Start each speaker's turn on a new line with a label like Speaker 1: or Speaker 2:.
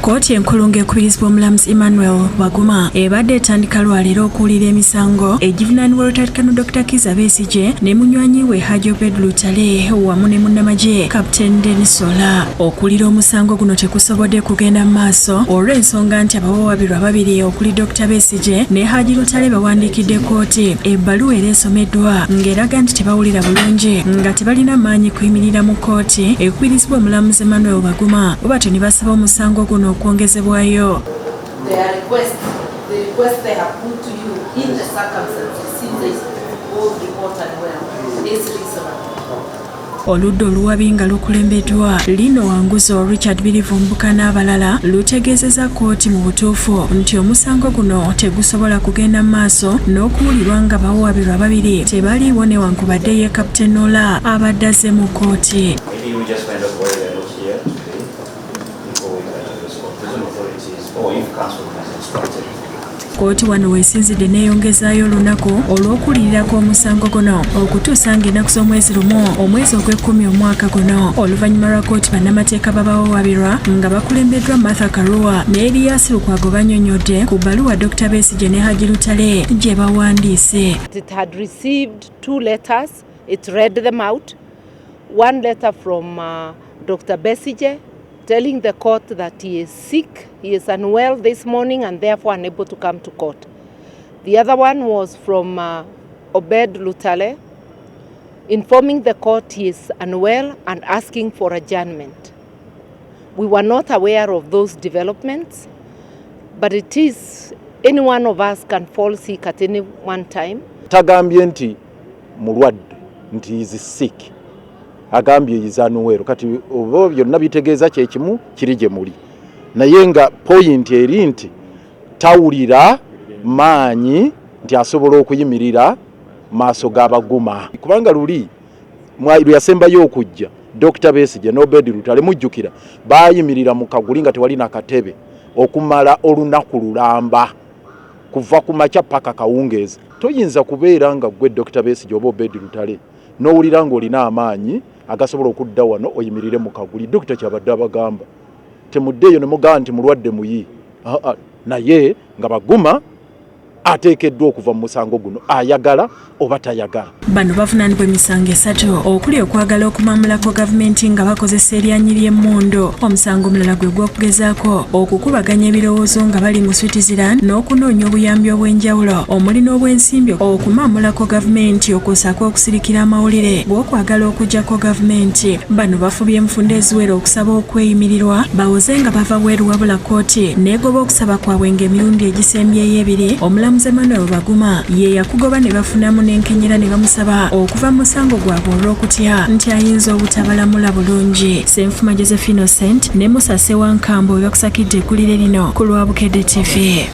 Speaker 1: Kooti enkulu ng'ekubirizibwa omulamuzi Emmanuel Baguma ebadde etandika lwaleero okuwulira emisango egivunaanibwa Olutatkano Dr. Kizza Besigye ne munywanyi we Hajji Lutale wamu ne munnamagye Captain Denisola. Okuwulira omusango guno tekusobodde kugenda mu maaso olw'ensonga nti abawabirwa babiri okuli Dr. Besigye ne Hajji Lutale bawandikidde kooti ebbaluwa era esomeddwa ng'eraga nti tebawulira bulungi nga tebalina maanyi kuyimirira mu kooti ekubirizibwa omulamuzi Emmanuel Baguma bw'atyo ne basaba omusango guno okwongezebwayo.
Speaker 2: The request they have put to you in the circumstances since they both reported well is reasonable.
Speaker 1: Oludda oluwabi nga lukulembeddwa Lino Wanguzo Richard Birivumbuka n'abalala lutegeezezza kooti mu butuufu nti omusango guno tegusobola kugenda mu maaso n'okuwulirwa nga bawabirwa babiri tebaliiwo newankubadde ye Captain Ola abadde azze mu kooti. Kooti wano weesinzidde neeyongezaayo olunaku olw'okulirirako omusango guno okutuusa ng'ennaku z'omwezi lumu omwezi ogw'ekkumi omwaka guno oluvannyuma lwa kooti bannamateeka babawabirwa nga bakulembeddwa Martha Karua ne Elias Lukwago bannyonnyodde ku bbaluwa Dr. Besigye ne Hajji Lutale gye bawandiise.
Speaker 2: It had received 2 letters. It read them out. One letter from Dr. Besigye telling the court that he is sick, he is unwell this morning and therefore unable to come to court. The other one was from Lutale, informing the court he is unwell and asking for adjournment. We were not aware of those developments, but it is any one of us can fall sick at any one time.
Speaker 3: Tagambye nti mulwadde nti he is sick. Agambye yizanuwero kati obo byonna bitegeeza kyekimu kiri gye muli naye nga point eri nti tawulira maanyi nti asobola okuyimirira maaso g'abaguma kubanga luli mwayiru yasembayo okujja Dr. Besigye n'Obedi Lutale mujjukira baayimirira mu kaguli nga tewali na katebe okumala olunaku lulamba kuva ku makya paka kawungeezi. Toyinza kubeera nga gwe Dr. Besigye oba Obedi Lutale n'owulira ng'olina amaanyi agasobola okudda wano oyimirire mu kaguli. Dokita kyabadde abagamba temuddeeyo ne mugamba nti mulwadde muyi naye nga Baguma ateekeddwa okuva mu musango guno ayagala oba tayagala.
Speaker 1: Bano bavunaanibwa emisango 3 okuli okwagala okumamulako gavumenti nga bakozesa eryanyi ly'emmundu. Omusango omulala gwe gw'okugezaako okukubaganya ebirowoozo nga bali mu Switzerland n'okunoonya obuyambi obw'enjawulo omuli n'obw'ensimbi okumamulako gavumenti okwosaako okusirikira amawulire bw'okwagala okuggyako gavumenti. Bano bafubye enfunda eziwera okusaba okweyimirirwa bawoze nga bava bweru wabula kooti n'egoba okusaba kwabwe ng'emirundi egisembyeyo 2 omulamuzi Emmanuel Baguma ye yakugoba ne bafunamu n'enkenyera ne bamusaba okuva mu musango gwabwe olw'okutya nti ayinza obutabalamula bulungi. Senfuma Josephine Innocent ne Musa Sewankambo byakusakidde ekulire lino ku lwa Bukedde TV.